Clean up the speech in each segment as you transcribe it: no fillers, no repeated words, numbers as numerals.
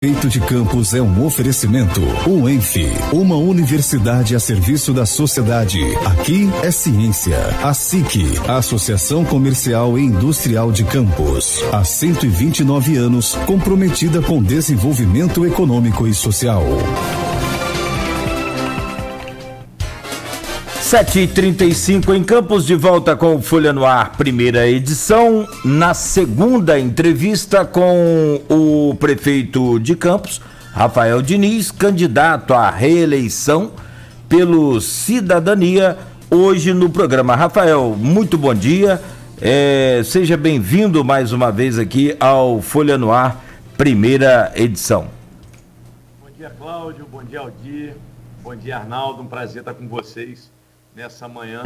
Prefeito de Campos é um oferecimento. O ENF, uma universidade a serviço da sociedade. Aqui é ciência. A SIC, a Associação Comercial e Industrial de Campos. Há 129 anos, comprometida com desenvolvimento econômico e social. 7h35 em Campos, de volta com o Folha no Ar, primeira edição. Na segunda entrevista com o prefeito de Campos, Rafael Diniz, candidato à reeleição pelo Cidadania, hoje no programa. Rafael, muito bom dia, seja bem-vindo mais uma vez aqui ao Folha no Ar, primeira edição. Bom dia, Cláudio, bom dia, Aldir, bom dia, Arnaldo, um prazer estar com vocês nessa manhã,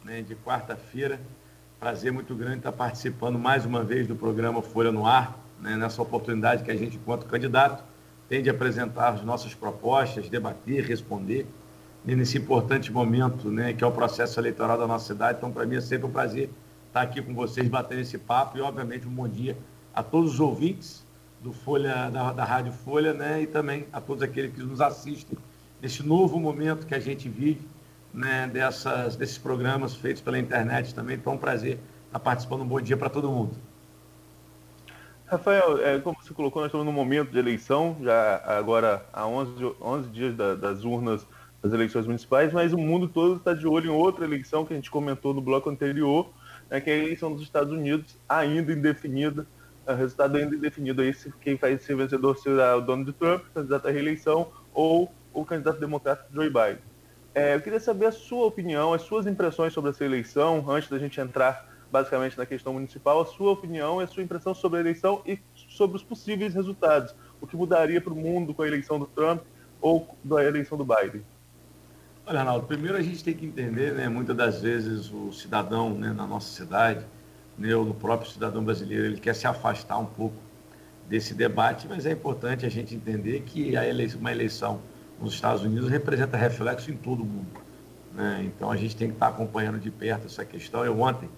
né, de quarta-feira. Prazer muito grande estar participando mais uma vez do programa Folha no Ar, né, nessa oportunidade que a gente, enquanto candidato, tem de apresentar as nossas propostas, debater, responder, nesse importante momento, né, que é o processo eleitoral da nossa cidade. Então, para mim é sempre um prazer estar aqui com vocês, batendo esse papo, e, obviamente, um bom dia a todos os ouvintes do Folha, da Rádio Folha, né, e também a todos aqueles que nos assistem nesse novo momento que a gente vive, né, desses programas feitos pela internet também. Então, é um prazer estar participando. Um bom dia para todo mundo. Rafael, como você colocou, nós estamos num momento de eleição, já agora há 11 dias das urnas das eleições municipais, mas o mundo todo está de olho em outra eleição que a gente comentou no bloco anterior, né, que é a eleição dos Estados Unidos, ainda indefinida, o resultado ainda indefinido. Quem vai ser vencedor será o Donald Trump, candidato à reeleição, ou o candidato democrata Joe Biden. Eu queria saber a sua opinião, as suas impressões sobre essa eleição, antes da gente entrar basicamente na questão municipal, a sua opinião e a sua impressão sobre a eleição e sobre os possíveis resultados. O que mudaria para o mundo com a eleição do Trump ou da eleição do Biden? Olha, Arnaldo, primeiro a gente tem que entender, né, muitas das vezes o cidadão, né, na nossa cidade, né, ou no próprio cidadão brasileiro, ele quer se afastar um pouco desse debate, mas é importante a gente entender que uma eleição nos Estados Unidos representa reflexo em todo o mundo, né? Então a gente tem que estar acompanhando de perto essa questão. Eu ontem,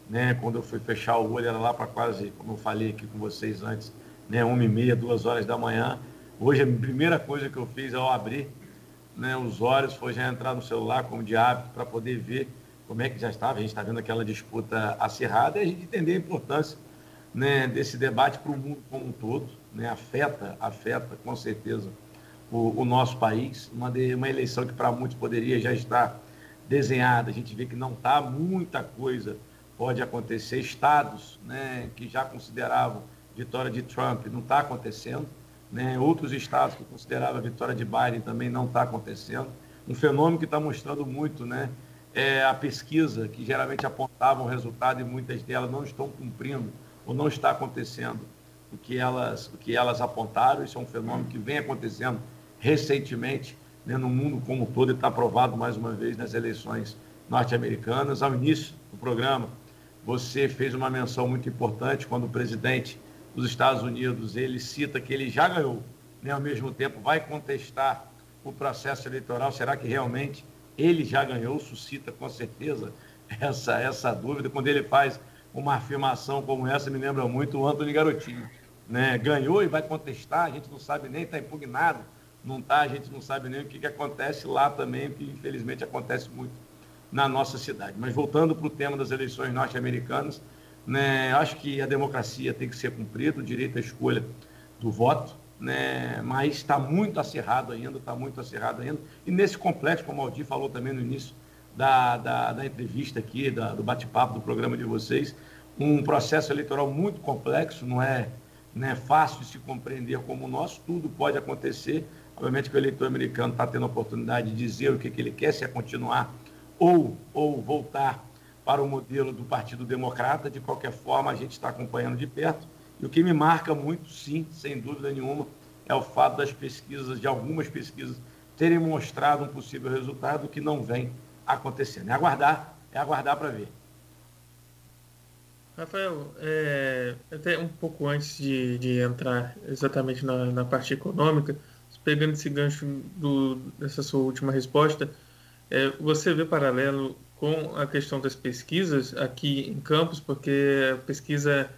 né, quando eu fui fechar o olho, era lá para quase, como eu falei aqui com vocês antes, né, 1h30, 2 horas da manhã. Hoje a primeira coisa que eu fiz ao abrir, né, os olhos foi já entrar no celular, como de hábito, para poder ver como é que já estava. A gente está vendo aquela disputa acirrada e a gente entender a importância, né, desse debate para o mundo como um todo, né? Afeta com certeza o nosso país, uma eleição que para muitos poderia já estar desenhada. A gente vê que não está, muita coisa pode acontecer. Estados, né, que já consideravam vitória de Trump, não está acontecendo, né? Outros estados que consideravam a vitória de Biden também não está acontecendo. Um fenômeno que está mostrando muito, né, é a pesquisa, que geralmente apontava um resultado e muitas delas não estão cumprindo ou não está acontecendo o que elas apontaram. Isso é um fenômeno que vem acontecendo recentemente, né, no mundo como um todo, e está aprovado mais uma vez nas eleições norte-americanas. Ao início do programa, você fez uma menção muito importante quando o presidente dos Estados Unidos, ele cita que ele já ganhou, né, ao mesmo tempo vai contestar o processo eleitoral. Será que realmente ele já ganhou? Suscita com certeza essa dúvida. Quando ele faz uma afirmação como essa, me lembra muito o Antony Garotinho, né? Ganhou e vai contestar, a gente não sabe nem, está impugnado, não está, a gente não sabe nem o que acontece lá também, que infelizmente acontece muito na nossa cidade. Mas voltando para o tema das eleições norte-americanas, né, acho que a democracia tem que ser cumprida, o direito à escolha do voto, né, mas está muito acirrado ainda, e nesse complexo, como o Aldir falou também no início da entrevista aqui, do bate-papo do programa de vocês, um processo eleitoral muito complexo, não é, né, fácil de se compreender como o nosso. Tudo pode acontecer. Obviamente que o eleitor americano está tendo a oportunidade de dizer o que ele quer, se é continuar ou voltar para o modelo do Partido Democrata. De qualquer forma, a gente está acompanhando de perto. E o que me marca muito, sim, sem dúvida nenhuma, é o fato das pesquisas, de algumas pesquisas, terem mostrado um possível resultado que não vem acontecendo. É aguardar para ver. Rafael, até um pouco antes de entrar exatamente na parte econômica, pegando esse gancho dessa sua última resposta, você vê paralelo com a questão das pesquisas aqui em Campos, porque a pesquisa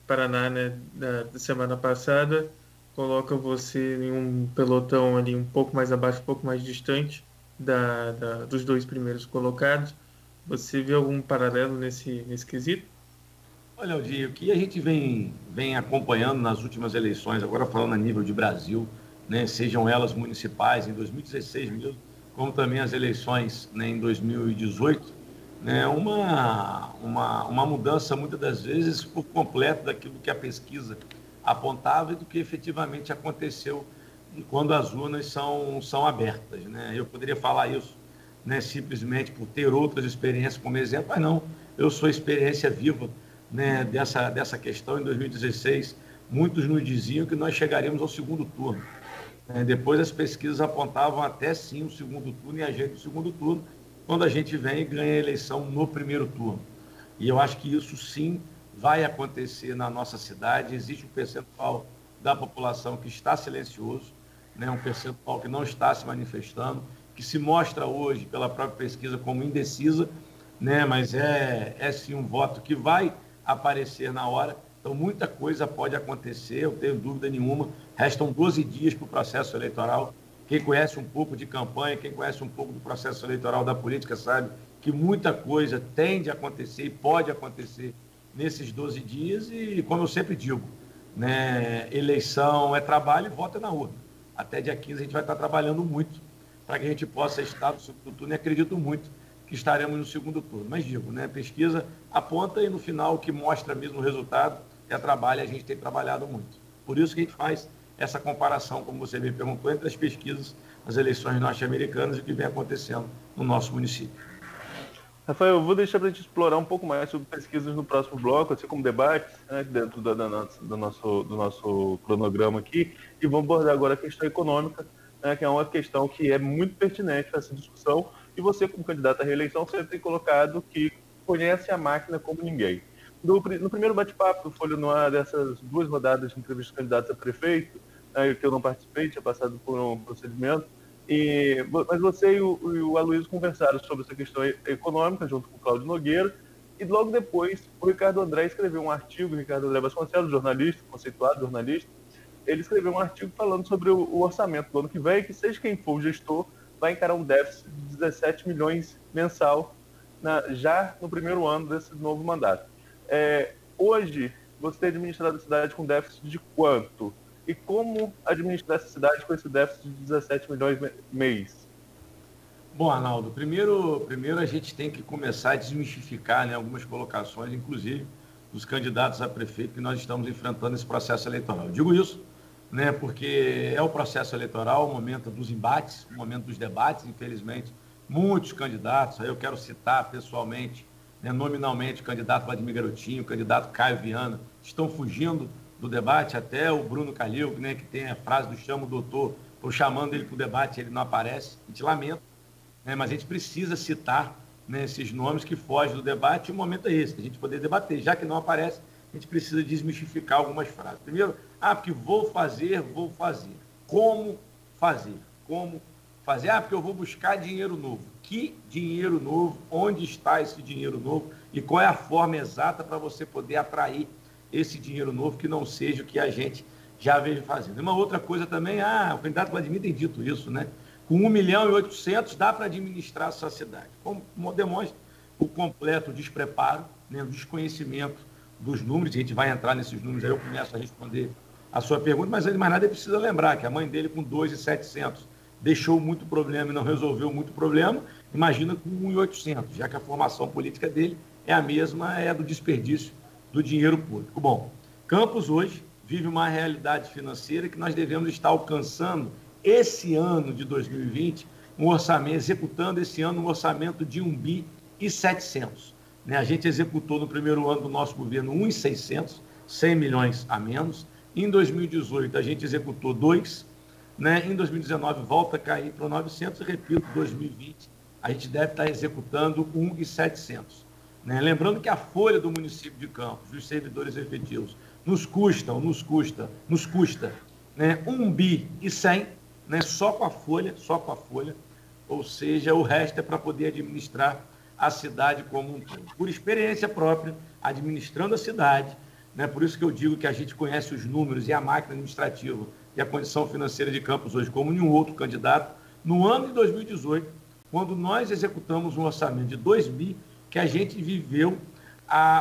Paraná, né, da semana passada coloca você em um pelotão ali um pouco mais abaixo, um pouco mais distante dos dois primeiros colocados. Você vê algum paralelo nesse quesito? Olha, Aldir, o que a gente vem acompanhando nas últimas eleições, agora falando a nível de Brasil, né, sejam elas municipais em 2016 mesmo, como também as eleições, né, em 2018, né, uma mudança muitas das vezes por completo daquilo que a pesquisa apontava e do que efetivamente aconteceu quando as urnas são abertas, né? Eu poderia falar isso, né, simplesmente por ter outras experiências como exemplo, mas não, eu sou experiência viva, né, dessa questão. Em 2016, muitos nos diziam que nós chegaríamos ao segundo turno. Depois as pesquisas apontavam até sim o segundo turno e a gente no segundo turno, quando a gente vem e ganha a eleição no primeiro turno. E eu acho que isso sim vai acontecer na nossa cidade. Existe um percentual da população que está silencioso, né, um percentual que não está se manifestando, que se mostra hoje pela própria pesquisa como indecisa, né, mas é sim um voto que vai aparecer na hora. Então, muita coisa pode acontecer, eu tenho dúvida nenhuma. Restam 12 dias para o processo eleitoral. Quem conhece um pouco de campanha, quem conhece um pouco do processo eleitoral da política, sabe que muita coisa tende a acontecer e pode acontecer nesses 12 dias. E, como eu sempre digo, né, eleição é trabalho e voto é na urna. Até dia 15 a gente vai estar trabalhando muito para que a gente possa estar no segundo turno, e acredito muito que estaremos no segundo turno. Mas digo, né, pesquisa aponta e no final o que mostra mesmo o resultado é trabalho, a gente tem trabalhado muito. Por isso que a gente faz essa comparação, como você me perguntou, entre as pesquisas, as eleições norte-americanas e o que vem acontecendo no nosso município. Rafael, eu vou deixar para a gente explorar um pouco mais sobre pesquisas no próximo bloco, assim como debates, né, dentro do nosso cronograma aqui, e vamos abordar agora a questão econômica, né, que é uma questão que é muito pertinente para essa discussão, e você, como candidato à reeleição, sempre tem colocado que conhece a máquina como ninguém. No primeiro bate-papo do Folha no Ar, dessas 2 rodadas de entrevistas de candidatos a prefeito, que eu não participei, tinha passado por um procedimento, mas você e o Aloysio conversaram sobre essa questão econômica, junto com o Cláudio Nogueira, e logo depois o Ricardo André escreveu um artigo, o Ricardo André Vasconcelos, jornalista, conceituado jornalista, ele escreveu um artigo falando sobre o orçamento do ano que vem, que seja quem for o gestor, vai encarar um déficit de 17 milhões mensal já no primeiro ano desse novo mandato. Hoje, você tem administrado a cidade com déficit de quanto? E como administrar essa cidade com esse déficit de 17 milhões mês? Bom, Arnaldo, primeiro a gente tem que começar a desmistificar, né, algumas colocações, inclusive dos candidatos a prefeito que nós estamos enfrentando esse processo eleitoral. Eu digo isso, né, porque é o processo eleitoral, o momento dos embates, o momento dos debates. Infelizmente, muitos candidatos, aí eu quero citar pessoalmente, né, nominalmente, o candidato Vladimir Garotinho, o candidato Caio Viana, estão fugindo do debate. Até o Bruno Calil, né, que tem a frase do chama o doutor, estou chamando ele para o debate, ele não aparece, a gente lamenta, né, mas a gente precisa citar, né, esses nomes que fogem do debate, e o momento é esse, a gente poder debater. Já que não aparece, a gente precisa desmistificar algumas frases. Primeiro, porque vou fazer. Como fazer? Como fazer? Porque eu vou buscar dinheiro novo. Que dinheiro novo? Onde está esse dinheiro novo? E qual é a forma exata para você poder atrair esse dinheiro novo, que não seja o que a gente já veio fazendo? E uma outra coisa também, o candidato Vladimir tem dito isso, né? Com 1.800.000 dá para administrar a sua cidade. Como demonstra o completo despreparo, né, o desconhecimento dos números. A gente vai entrar nesses números, aí eu começo a responder a sua pergunta, mas mais nada, ele precisa lembrar que a mãe dele com 2.700 deixou muito problema e não resolveu muito problema, imagina com 1.800, já que a formação política dele é a mesma, do desperdício do dinheiro público. Bom, Campos hoje vive uma realidade financeira que nós devemos estar alcançando esse ano de 2020, um orçamento, executando esse ano um orçamento de 1.7 bilhão. Né? A gente executou no primeiro ano do nosso governo 1.600, 100 milhões a menos. Em 2018 a gente executou 2, né? Em 2019 volta a cair para 900, e repito, 2020 a gente deve estar executando 1.700. Né? Lembrando que a folha do município de Campos, dos servidores efetivos, nos custa, né, 1,1 bilhão, né, só com a folha, ou seja, o resto é para poder administrar a cidade como um todo. Por experiência própria, administrando a cidade, né, por isso que eu digo que a gente conhece os números e a máquina administrativa e a condição financeira de Campos hoje, como nenhum outro candidato, no ano de 2018, quando nós executamos um orçamento de 2 bi, que a gente viveu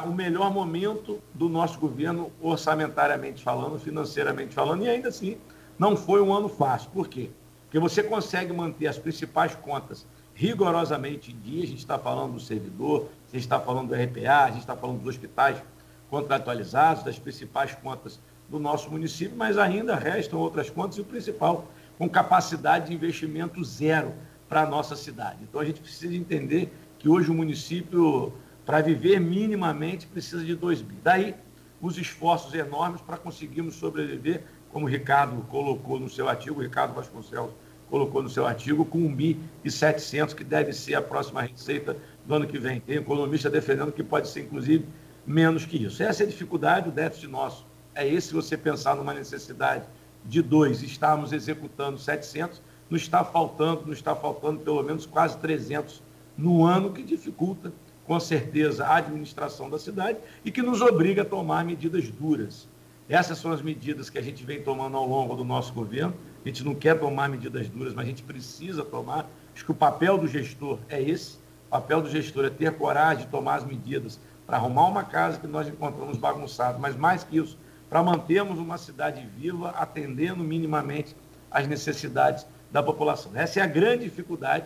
o melhor momento do nosso governo, orçamentariamente falando, financeiramente falando, e ainda assim não foi um ano fácil. Por quê? Porque você consegue manter as principais contas rigorosamente em dia. A gente está falando do servidor, a gente está falando do RPA, a gente está falando dos hospitais contratualizados, das principais contas do nosso município, mas ainda restam outras contas e o principal, com capacidade de investimento zero para a nossa cidade. Então a gente precisa entender que hoje o município, para viver minimamente, precisa de 2 bi. Daí os esforços enormes para conseguirmos sobreviver, como o Ricardo colocou no seu artigo, o Ricardo Vasconcelos colocou no seu artigo, com 1 bi e 700, que deve ser a próxima receita do ano que vem. Tem economista defendendo que pode ser, inclusive, menos que isso. Essa é a dificuldade, o déficit nosso. É esse, se você pensar numa necessidade de 2, estamos executando 700, nos está faltando pelo menos quase 300 no ano, que dificulta, com certeza, a administração da cidade e que nos obriga a tomar medidas duras. Essas são as medidas que a gente vem tomando ao longo do nosso governo. A gente não quer tomar medidas duras, mas a gente precisa tomar. Acho que o papel do gestor é esse. O papel do gestor é ter coragem de tomar as medidas para arrumar uma casa que nós encontramos bagunçada, mas mais que isso, para mantermos uma cidade viva, atendendo minimamente às necessidades da população. Essa é a grande dificuldade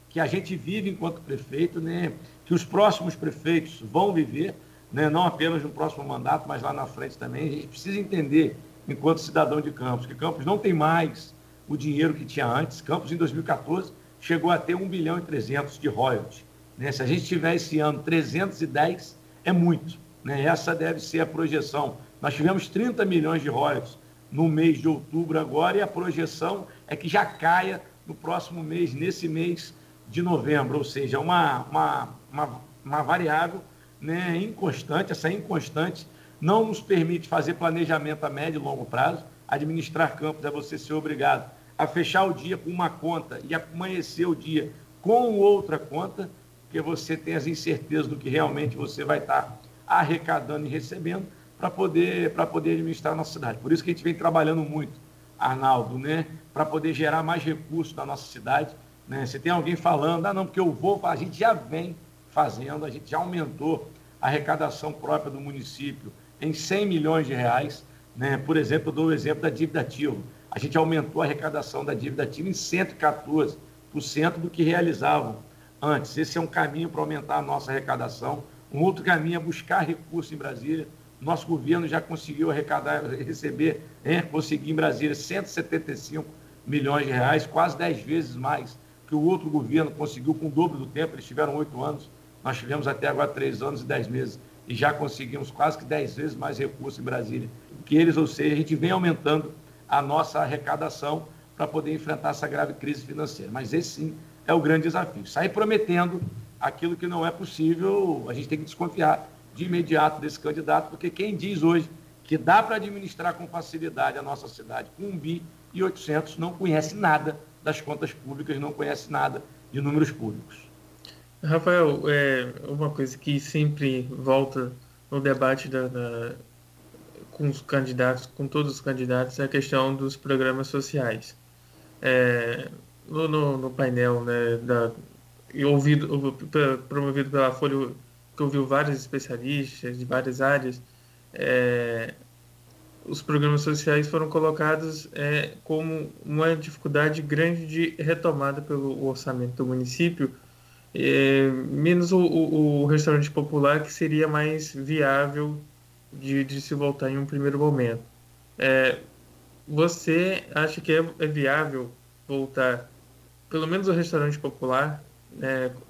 que a gente vive enquanto prefeito, né? Que os próximos prefeitos vão viver, né? Não apenas no próximo mandato, mas lá na frente também. A gente precisa entender, enquanto cidadão de Campos, que Campos não tem mais o dinheiro que tinha antes. Campos, em 2014, chegou a ter 1 bilhão e 300 de royalties, né? Se a gente tiver esse ano 310, é muito, né? Essa deve ser a projeção. Nós tivemos 30 milhões de royalties no mês de outubro agora, e a projeção é que já caia no próximo mês, nesse mês de novembro, ou seja, uma variável, né, inconstante. Essa inconstante não nos permite fazer planejamento a médio e longo prazo. Administrar Campos é você ser obrigado a fechar o dia com uma conta e amanhecer o dia com outra conta, porque você tem as incertezas do que realmente você vai estar arrecadando e recebendo para poder administrar a nossa cidade. Por isso que a gente vem trabalhando muito, Arnaldo, né, para poder gerar mais recursos na nossa cidade, né? Se tem alguém falando, não, porque eu vou, a gente já vem fazendo, a gente já aumentou a arrecadação própria do município em 100 milhões de reais, né? Por exemplo, eu dou o exemplo da dívida ativa. A gente aumentou a arrecadação da dívida ativa em 114% do que realizavam antes. Esse é um caminho para aumentar a nossa arrecadação. Um outro caminho é buscar recursos em Brasília. Nosso governo já conseguiu conseguir em Brasília 175 milhões de reais, quase 10 vezes mais que o outro governo conseguiu com o dobro do tempo. Eles tiveram 8 anos, nós tivemos até agora 3 anos e 10 meses, e já conseguimos quase que 10 vezes mais recursos em Brasília que eles, ou seja, a gente vem aumentando a nossa arrecadação para poder enfrentar essa grave crise financeira. Mas esse sim é o grande desafio. Sair prometendo aquilo que não é possível, a gente tem que desconfiar de imediato desse candidato, porque quem diz hoje que dá para administrar com facilidade a nossa cidade com 1 bi e 800 não conhece nada das contas públicas, não conhece nada de números públicos. Rafael, uma coisa que sempre volta no debate com os candidatos, com todos os candidatos, é a questão dos programas sociais. No painel, né, promovido pela Folha, que ouviu vários especialistas de várias áreas, os programas sociais foram colocados como uma dificuldade grande de retomada pelo orçamento do município, menos o restaurante popular, que seria mais viável de se voltar em um primeiro momento. Você acha que é viável voltar, pelo menos o restaurante popular,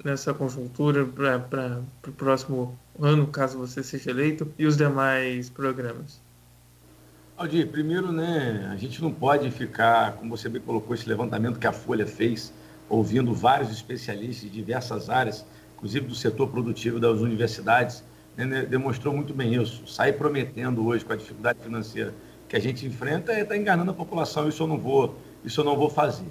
nessa conjuntura para o próximo ano, caso você seja eleito, e os demais programas? Aldir, primeiro, né, a gente não pode ficar, como você bem colocou, esse levantamento que a Folha fez, ouvindo vários especialistas de diversas áreas, inclusive do setor produtivo das universidades, né, demonstrou muito bem isso. Sair prometendo hoje, com a dificuldade financeira que a gente enfrenta, está enganando a população. Isso eu não vou fazer.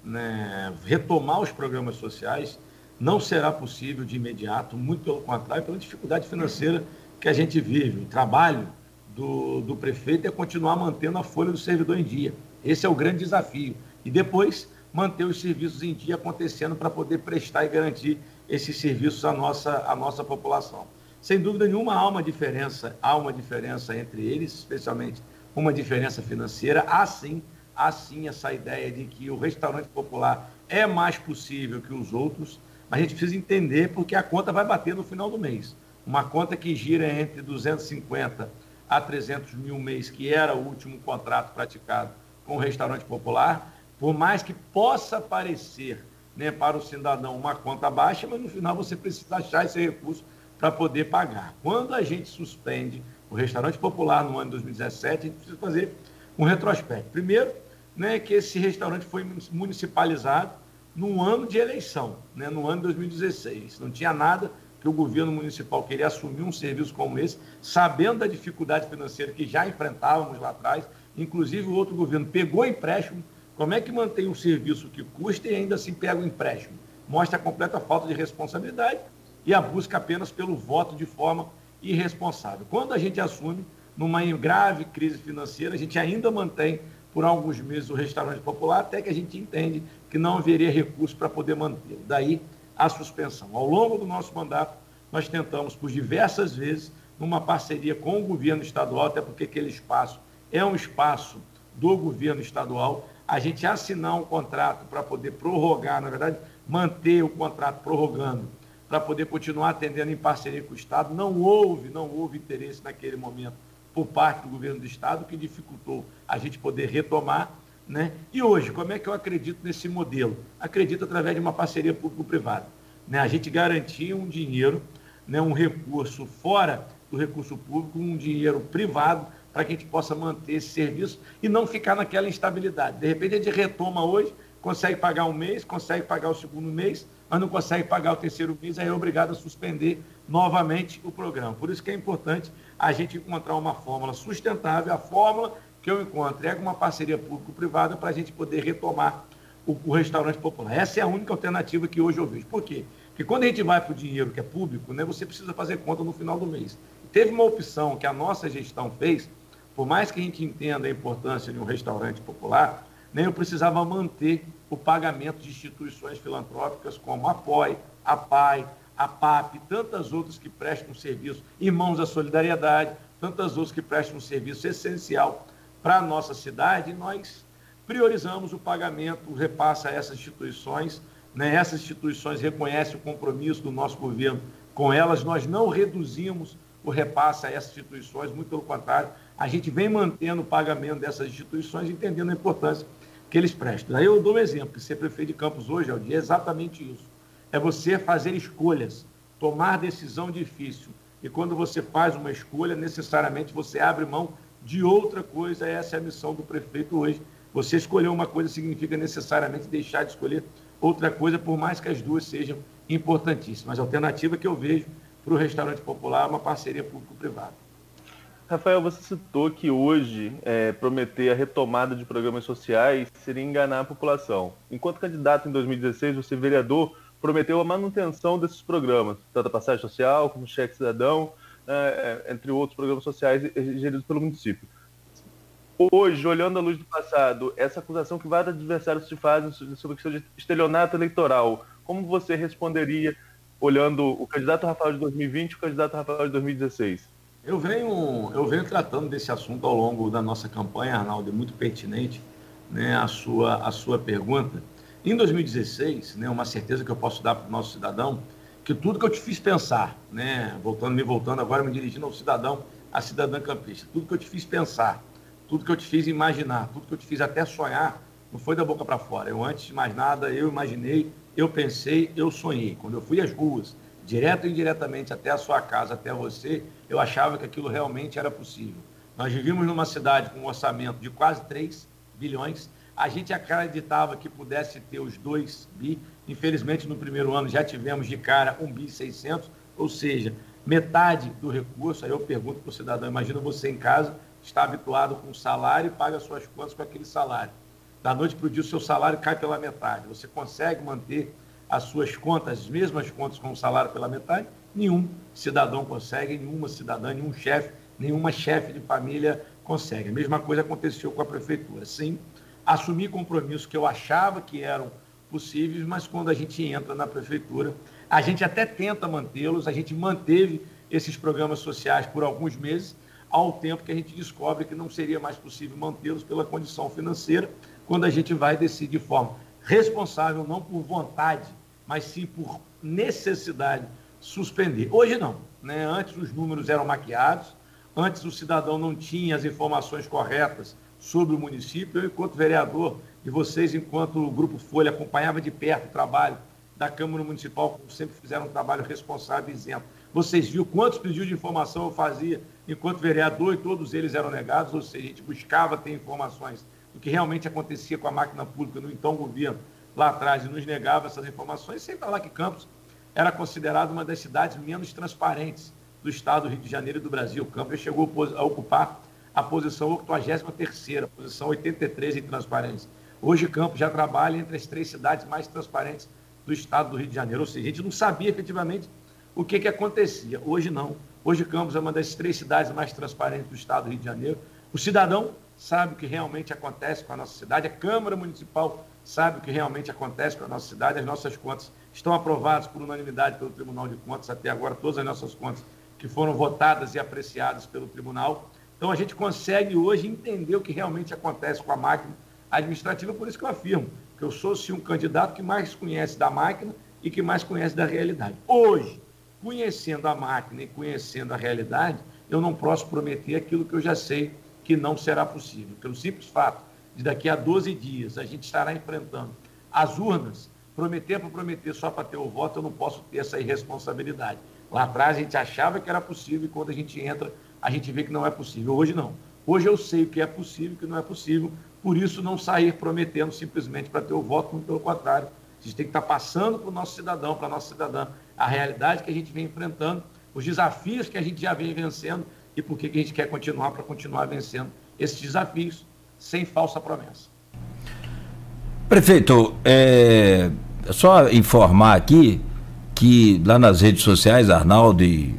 Né? Retomar os programas sociais não será possível de imediato, muito pelo contrário, pela dificuldade financeira que a gente vive. O trabalho do prefeito é continuar mantendo a folha do servidor em dia. Esse é o grande desafio. E depois, manter os serviços em dia acontecendo para poder prestar e garantir esses serviços à nossa população. Sem dúvida nenhuma, há uma diferença entre eles, especialmente uma diferença financeira. Há sim essa ideia de que o restaurante popular é mais possível que os outros, mas a gente precisa entender porque a conta vai bater no final do mês. Uma conta que gira entre 250 a 300 mil mês, que era o último contrato praticado com o restaurante popular, por mais que possa parecer, né, para o cidadão uma conta baixa, mas no final você precisa achar esse recurso para poder pagar. Quando a gente suspende o restaurante popular no ano de 2017, a gente precisa fazer um retrospecto. Primeiro, né, que esse restaurante foi municipalizado no ano de eleição, né, no ano de 2016. Não tinha nada que o governo municipal queria assumir um serviço como esse, sabendo da dificuldade financeira que já enfrentávamos lá atrás. Inclusive, o outro governo pegou empréstimo. Como é que mantém um serviço que custa e ainda assim pega o empréstimo? Mostra a completa falta de responsabilidade e a busca apenas pelo voto de forma irresponsável. Quando a gente assume numa grave crise financeira, a gente ainda mantém por alguns meses o restaurante popular, até que a gente entende que não haveria recurso para poder mantê-lo. Daí a suspensão. Ao longo do nosso mandato, nós tentamos por diversas vezes, numa parceria com o governo estadual, até porque aquele espaço é um espaço do governo estadual, a gente assinar um contrato para poder prorrogar, na verdade, manter o contrato prorrogando, para poder continuar atendendo em parceria com o Estado. Não houve interesse naquele momento por parte do governo do Estado, que dificultou a gente poder retomar, né? E hoje, como é que eu acredito nesse modelo? Acredito através de uma parceria público-privada, né? A gente garantir um dinheiro, né, um recurso fora do recurso público, um dinheiro privado, para que a gente possa manter esse serviço e não ficar naquela instabilidade. De repente, a gente retoma hoje, consegue pagar um mês, consegue pagar o segundo mês, mas não consegue pagar o terceiro mês, aí é obrigado a suspender novamente o programa. Por isso que é importante a gente encontrar uma fórmula sustentável. A fórmula que eu encontro é uma parceria público-privada para a gente poder retomar o restaurante popular. Essa é a única alternativa que hoje eu vejo. Por quê? Porque quando a gente vai para o dinheiro que é público, né, você precisa fazer conta no final do mês. Teve uma opção que a nossa gestão fez, por mais que a gente entenda a importância de um restaurante popular, né, eu precisava manter o pagamento de instituições filantrópicas como a APOI, a PAI, a PAP, tantas outras que prestam serviço, Irmãos da Solidariedade, tantas outras que prestam um serviço essencial para a nossa cidade, e nós priorizamos o pagamento, o repasse a essas instituições, né? Essas instituições reconhecem o compromisso do nosso governo com elas, nós não reduzimos o repasse a essas instituições, muito pelo contrário, a gente vem mantendo o pagamento dessas instituições, entendendo a importância que eles prestam. Aí eu dou um exemplo, que ser prefeito de Campos hoje, Aldir, é exatamente isso. É você fazer escolhas, tomar decisão difícil. E quando você faz uma escolha, necessariamente você abre mão de outra coisa. Essa é a missão do prefeito hoje. Você escolher uma coisa significa necessariamente deixar de escolher outra coisa, por mais que as duas sejam importantíssimas. A alternativa que eu vejo para o restaurante popular é uma parceria público-privada. Rafael, você citou que hoje prometer a retomada de programas sociais seria enganar a população. Enquanto candidato em 2016, você, vereador, prometeu a manutenção desses programas, tanto a passagem social como o cheque cidadão, entre outros programas sociais geridos pelo município. Hoje, olhando à luz do passado, essa acusação que vários adversários te fazem sobre a questão de estelionato eleitoral, como você responderia olhando o candidato Rafael de 2020 e o candidato Rafael de 2016? Eu venho tratando desse assunto ao longo da nossa campanha, Arnaldo, é muito pertinente, né, a sua pergunta. Em 2016, né, uma certeza que eu posso dar para o nosso cidadão, que tudo que eu te fiz pensar, né, voltando agora, me dirigindo ao cidadão, à cidadã campista, tudo que eu te fiz pensar, tudo que eu te fiz imaginar, tudo que eu te fiz até sonhar, não foi da boca para fora. Eu, antes de mais nada, eu imaginei, eu pensei, eu sonhei. Quando eu fui às ruas, direto e indiretamente até a sua casa, até você, eu achava que aquilo realmente era possível. Nós vivíamos numa cidade com um orçamento de quase 3 bilhões, a gente acreditava que pudesse ter os 2 bi, infelizmente no primeiro ano já tivemos de cara 1,6 bi, ou seja, metade do recurso. Aí eu pergunto para o cidadão, imagina você em casa, está habituado com um salário e paga suas contas com aquele salário. Da noite para o dia o seu salário cai pela metade, você consegue manter as suas contas, as mesmas contas com o salário pela metade? Nenhum cidadão consegue, nenhuma cidadã, nenhum chefe, nenhuma chefe de família consegue. A mesma coisa aconteceu com a prefeitura. Sim, assumi compromissos que eu achava que eram possíveis, mas quando a gente entra na prefeitura, a gente até tenta mantê-los, a gente manteve esses programas sociais por alguns meses, ao tempo que a gente descobre que não seria mais possível mantê-los pela condição financeira, quando a gente vai decidir de forma responsável, não por vontade, mas sim por necessidade, suspender. Hoje não, né? Antes os números eram maquiados, antes o cidadão não tinha as informações corretas sobre o município. Eu, enquanto vereador, e vocês, enquanto o Grupo Folha, acompanhava de perto o trabalho da Câmara Municipal, como sempre fizeram um trabalho responsável e isento. Vocês viram quantos pedidos de informação eu fazia enquanto vereador, e todos eles eram negados, ou seja, a gente buscava ter informações do que realmente acontecia com a máquina pública no então governo lá atrás, e nos negava essas informações, sem falar que Campos era considerado uma das cidades menos transparentes do estado do Rio de Janeiro e do Brasil. Campos chegou a ocupar a posição 83ª, a posição 83 em transparência. Hoje Campos já trabalha entre as 3 cidades mais transparentes do estado do Rio de Janeiro, ou seja, a gente não sabia efetivamente o que acontecia. Hoje não. Hoje Campos é uma das 3 cidades mais transparentes do estado do Rio de Janeiro. O cidadão sabe o que realmente acontece com a nossa cidade, a Câmara Municipal sabe o que realmente acontece com a nossa cidade, as nossas contas estão aprovadas por unanimidade pelo Tribunal de Contas, até agora todas as nossas contas que foram votadas e apreciadas pelo Tribunal. Então a gente consegue hoje entender o que realmente acontece com a máquina administrativa, por isso que eu afirmo que eu sou sim um candidato que mais conhece da máquina e que mais conhece da realidade. Hoje, conhecendo a máquina e conhecendo a realidade, eu não posso prometer aquilo que eu já sei que não será possível. Pelo simples fato de daqui a 12 dias a gente estará enfrentando as urnas, prometer por prometer só para ter o voto, eu não posso ter essa irresponsabilidade. Lá atrás a gente achava que era possível e quando a gente entra, a gente vê que não é possível. Hoje não. Hoje eu sei o que é possível e o que não é possível, por isso não sair prometendo simplesmente para ter o voto, muito pelo contrário. A gente tem que estar passando para o nosso cidadão, para a nossa cidadã, a realidade que a gente vem enfrentando, os desafios que a gente já vem vencendo e por que a gente quer continuar para continuar vencendo esses desafios sem falsa promessa. Prefeito, é só informar aqui que lá nas redes sociais, Arnaldo e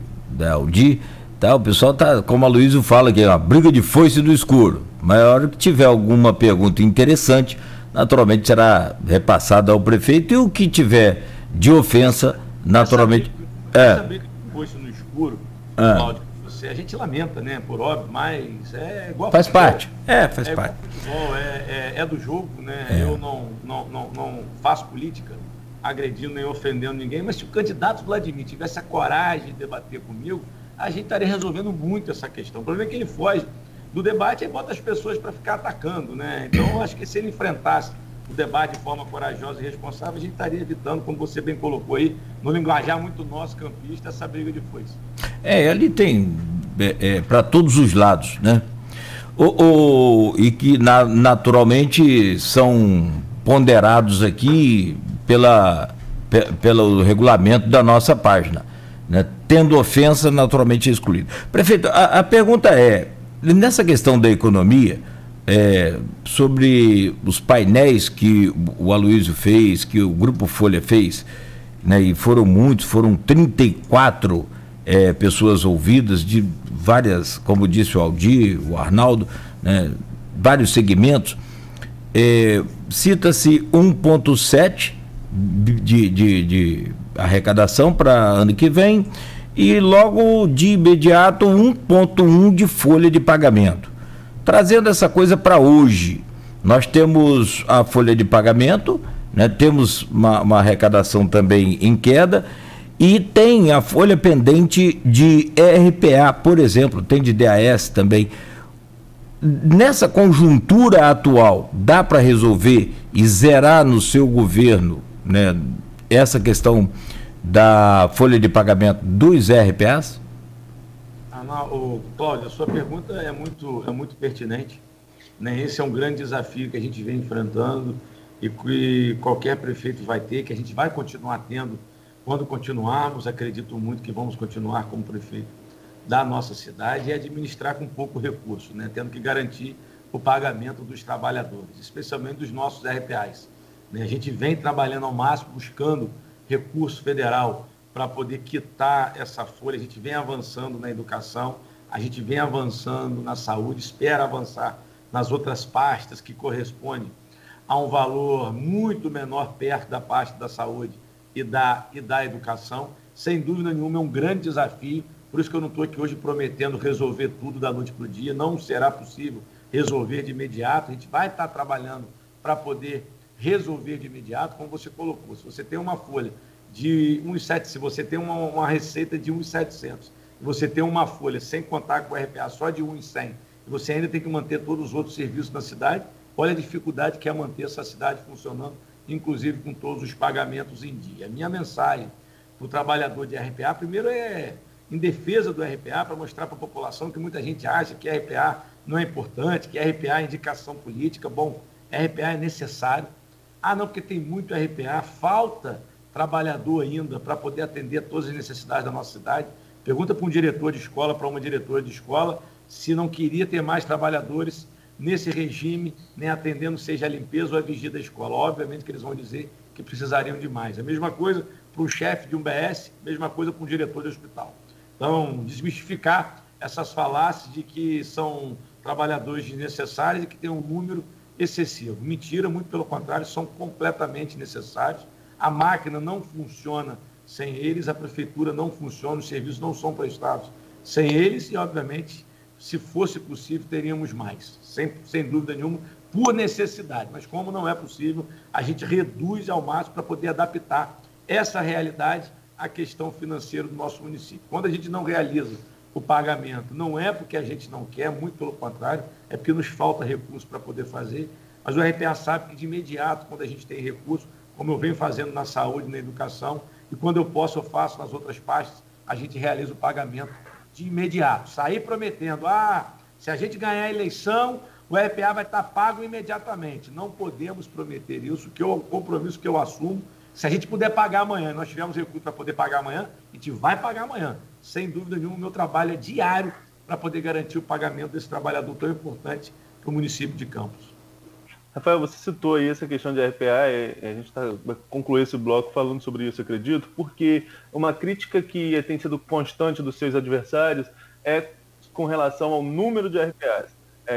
Aldir, tá, o pessoal tá, como a Luísa fala aqui, uma briga de foice do escuro. Mas a hora que tiver alguma pergunta interessante, naturalmente será repassada ao prefeito, e o que tiver de ofensa, naturalmente... Essa briga de foice no escuro, Cláudio, a gente lamenta, né, por óbvio, mas é igual faz futebol. Parte. Faz parte. Futebol, é do jogo, né? Eu não faço política agredindo nem ofendendo ninguém, mas se o candidato Vladimir tivesse a coragem de debater comigo, a gente estaria resolvendo muito essa questão. O problema é que ele foge do debate e bota as pessoas para ficar atacando, né? Então, eu acho que se ele enfrentasse o debate de forma corajosa e responsável, a gente estaria evitando, como você bem colocou aí, no linguajar muito nosso campista, essa briga de foice. Ali tem para todos os lados, né? E que naturalmente são ponderados aqui pelo regulamento da nossa página, né? Tendo ofensa, naturalmente excluído. Prefeito, a pergunta é, nessa questão da economia, sobre os painéis que o Aloysio fez, que o Grupo Folha fez, né, e foram muitos, foram 34 pessoas ouvidas de várias, como disse o Aldir, o Arnaldo, né, vários segmentos. Cita-se 1,7 de arrecadação para ano que vem e logo de imediato 1,1 de folha de pagamento. Trazendo essa coisa para hoje, nós temos a folha de pagamento, né, temos uma arrecadação também em queda e tem a folha pendente de RPA, por exemplo, tem de DAS também. Nessa conjuntura atual, dá para resolver e zerar no seu governo, né, essa questão da folha de pagamento dos RPAs? Cláudio, a sua pergunta é muito pertinente, né? Esse é um grande desafio que a gente vem enfrentando e que qualquer prefeito vai ter, que a gente vai continuar tendo quando continuarmos. Acredito muito que vamos continuar como prefeito da nossa cidade e administrar com pouco recurso, né? Tendo que garantir o pagamento dos trabalhadores, especialmente dos nossos RPAs, né? A gente vem trabalhando ao máximo, buscando recurso federal para poder quitar essa folha. A gente vem avançando na educação, a gente vem avançando na saúde, espera avançar nas outras pastas que correspondem a um valor muito menor perto da parte da saúde e da educação. Sem dúvida nenhuma, é um grande desafio. Por isso que eu não estou aqui hoje prometendo resolver tudo da noite para o dia. Não será possível resolver de imediato. A gente vai estar trabalhando para poder resolver de imediato, como você colocou. Se você tem uma folha de 1,700, se você tem uma receita de 1,700, você tem uma folha sem contar com o RPA só de 1,100, e você ainda tem que manter todos os outros serviços na cidade, olha a dificuldade que é manter essa cidade funcionando, inclusive com todos os pagamentos em dia. A minha mensagem para o trabalhador de RPA, primeiro é em defesa do RPA, para mostrar para a população que muita gente acha que RPA não é importante, que RPA é indicação política. Bom, RPA é necessário. Ah, não, porque tem muito RPA, falta trabalhador ainda para poder atender todas as necessidades da nossa cidade. Pergunta para um diretor de escola, para uma diretora de escola, se não queria ter mais trabalhadores nesse regime, nem atendendo seja a limpeza ou a vigia da escola. Obviamente que eles vão dizer que precisariam de mais. A mesma coisa para o chefe de um BS, mesma coisa para um diretor de hospital. Então, desmistificar essas falácias de que são trabalhadores desnecessários e que tem um número excessivo. Mentira, muito pelo contrário, são completamente necessários. A máquina não funciona sem eles, a prefeitura não funciona, os serviços não são prestados sem eles e, obviamente, se fosse possível, teríamos mais, sem dúvida nenhuma, por necessidade. Mas como não é possível, a gente reduz ao máximo para poder adaptar essa realidade à questão financeira do nosso município. Quando a gente não realiza o pagamento, não é porque a gente não quer, muito pelo contrário, é porque nos falta recurso para poder fazer, mas o RPA sabe que de imediato, quando a gente tem recurso, como eu venho fazendo na saúde, na educação, e quando eu posso, eu faço nas outras pastas, a gente realiza o pagamento de imediato. Sair prometendo, se a gente ganhar a eleição, o RPA vai estar pago imediatamente. Não podemos prometer isso, que é o compromisso que eu assumo. Se a gente puder pagar amanhã, nós tivermos recurso para poder pagar amanhã, a gente vai pagar amanhã. Sem dúvida nenhuma, o meu trabalho é diário para poder garantir o pagamento desse trabalhador tão importante para o município de Campos. Rafael, você citou aí essa questão de RPA, a gente vai concluir esse bloco falando sobre isso, acredito, porque uma crítica que tem sido constante dos seus adversários é com relação ao número de RPAs.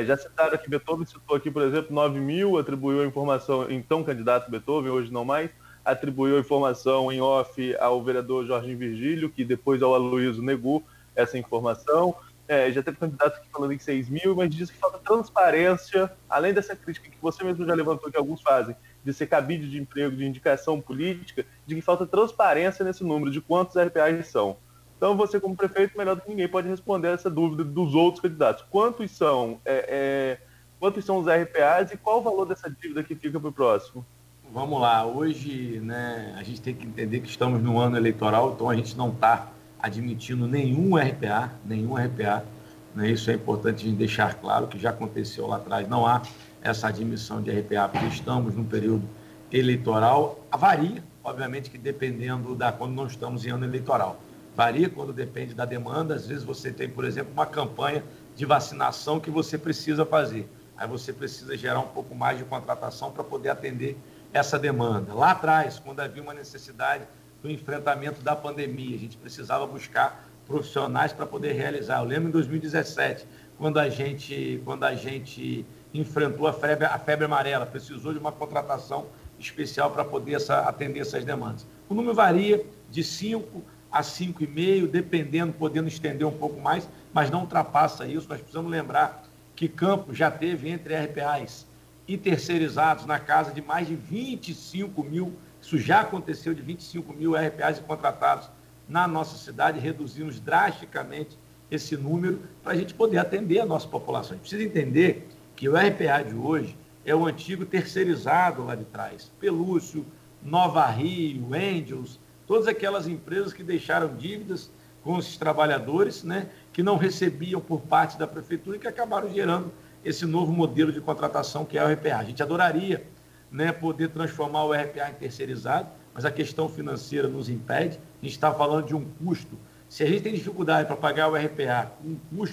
Já citaram aqui, Beethoven citou aqui, por exemplo, 9 mil, atribuiu a informação, então candidato Beethoven, hoje não mais, atribuiu a informação em off ao vereador Jorginho Virgílio, que depois ao Aloysio negou essa informação. Já teve candidato aqui falando em 6 mil, mas diz que falta transparência, além dessa crítica que você mesmo já levantou, que alguns fazem, de ser cabide de emprego, de indicação política, de que falta transparência nesse número, de quantos RPAs são. Então você, como prefeito, melhor do que ninguém, pode responder essa dúvida dos outros candidatos. Quantos são os RPAs e qual o valor dessa dívida que fica para o próximo? Vamos lá, hoje, né, a gente tem que entender que estamos no ano eleitoral, então a gente não está admitindo nenhum RPA, né? Isso é importante a gente deixar claro, que já aconteceu lá atrás, não há essa admissão de RPA, porque estamos num período eleitoral. Varia, obviamente, que dependendo quando não estamos em ano eleitoral. Varia quando depende da demanda, às vezes você tem, por exemplo, uma campanha de vacinação que você precisa fazer, aí você precisa gerar um pouco mais de contratação para poder atender essa demanda. Lá atrás, quando havia uma necessidade do enfrentamento da pandemia, a gente precisava buscar profissionais para poder realizar. Eu lembro em 2017, quando a gente enfrentou a febre amarela, precisou de uma contratação especial para poder atender essas demandas. O número varia de 5 a 5,5, dependendo, podendo estender um pouco mais, mas não ultrapassa isso. Nós precisamos lembrar que Campos já teve entre RPAs e terceirizados na casa de mais de 25 mil. Isso já aconteceu, de 25 mil RPAs contratados na nossa cidade, reduzimos drasticamente esse número para a gente poder atender a nossa população. A gente precisa entender que o RPA de hoje é o antigo terceirizado lá de trás. Pelúcio, Nova Rio, Angels, todas aquelas empresas que deixaram dívidas com esses trabalhadores, né, que não recebiam por parte da prefeitura e que acabaram gerando esse novo modelo de contratação que é o RPA. A gente adoraria, né, poder transformar o RPA em terceirizado, mas a questão financeira nos impede. A gente está falando de um custo. Se a gente tem dificuldade para pagar o RPA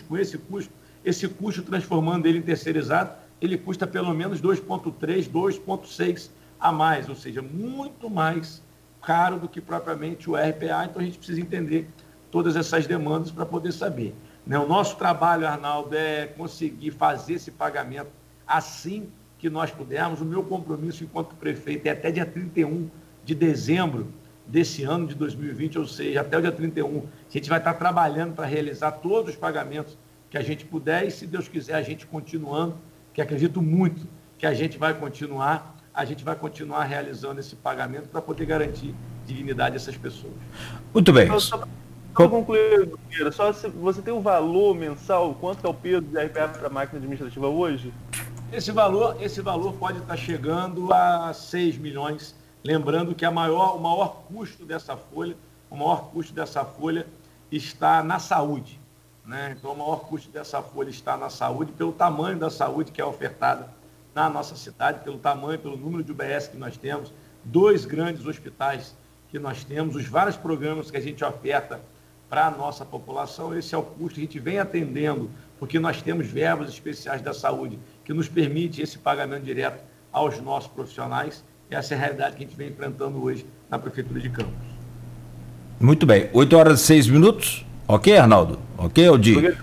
com esse custo transformando ele em terceirizado, ele custa pelo menos 2,3, 2,6 a mais, ou seja, muito mais caro do que propriamente o RPA. Então a gente precisa entender todas essas demandas para poder saber. O nosso trabalho, Arnaldo, é conseguir fazer esse pagamento assim que nós pudermos. O meu compromisso enquanto prefeito é até dia 31 de dezembro desse ano de 2020, ou seja, até o dia 31, a gente vai estar trabalhando para realizar todos os pagamentos que a gente puder e, se Deus quiser, a gente continuando, que acredito muito que a gente vai continuar realizando esse pagamento para poder garantir dignidade a essas pessoas. Muito bem. Só para concluir, você tem um valor mensal, quanto é o peso de RPA para a máquina administrativa hoje? Esse valor pode estar chegando a 6 milhões, lembrando que o maior custo dessa folha está na saúde, né? Então, o maior custo dessa folha está na saúde, pelo tamanho da saúde que é ofertada na nossa cidade, pelo número de UBS que nós temos, 2 grandes hospitais que nós temos, os vários programas que a gente oferta para a nossa população. Esse é o custo que a gente vem atendendo, porque nós temos verbas especiais da saúde que nos permite esse pagamento direto aos nossos profissionais. Essa é a realidade que a gente vem enfrentando hoje na Prefeitura de Campos. Muito bem, 8h06. Ok, Arnaldo? Ok, Aldir?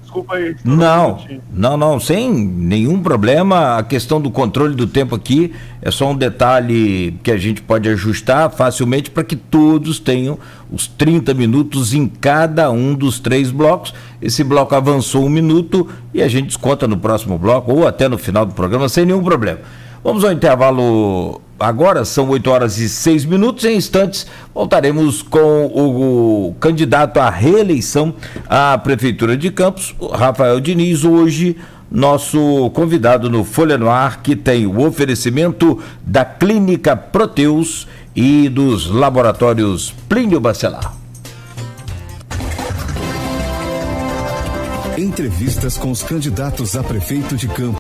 Desculpa aí. Não, sem nenhum problema. A questão do controle do tempo aqui é só um detalhe que a gente pode ajustar facilmente para que todos tenham os 30 minutos em cada um dos 3 blocos. Esse bloco avançou 1 minuto e a gente desconta no próximo bloco ou até no final do programa sem nenhum problema. Vamos ao intervalo agora, são 8h06. Em instantes, voltaremos com o candidato à reeleição à Prefeitura de Campos, Rafael Diniz, hoje nosso convidado no Folha no Ar, que tem o oferecimento da Clínica Proteus e dos laboratórios Plínio Bacelar. Entrevistas com os candidatos a prefeito de Campos.